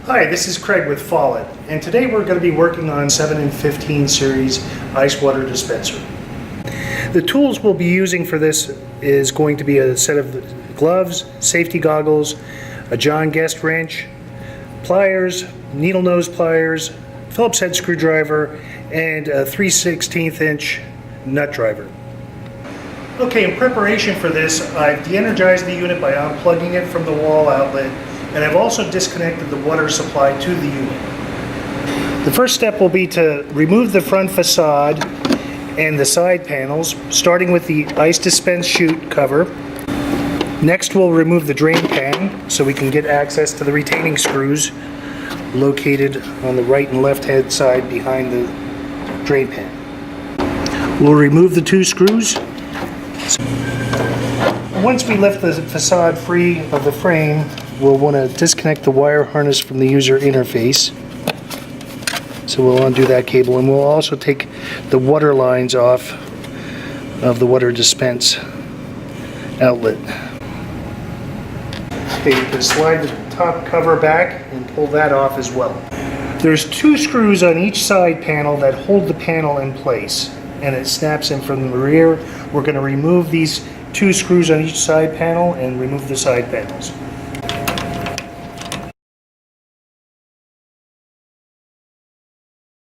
Hi, this is Craig with Follett, and today we're going to be working on 7 and 15 series ice water dispenser. The tools we'll be using for this is going to be a set of gloves, safety goggles, a John Guest wrench, pliers, needle nose pliers, Phillips head screwdriver, and a 3/16 inch nut driver. Okay, in preparation for this, I've de-energized the unit by unplugging it from the wall outlet, and I've also disconnected the water supply to the unit. The first step will be to remove the front facade and the side panels, starting with the ice dispense chute cover. Next, we'll remove the drain pan so we can get access to the retaining screws located on the right and left hand side behind the drain pan. We'll remove the two screws. Once we lift the facade free of the frame, we'll want to disconnect the wire harness from the user interface. So we'll undo that cable, and we'll also take the water lines off of the water dispense outlet. Okay, you can slide the top cover back and pull that off as well. There's two screws on each side panel that hold the panel in place, and it snaps in from the rear. We're going to remove these two screws on each side panel and remove the side panels.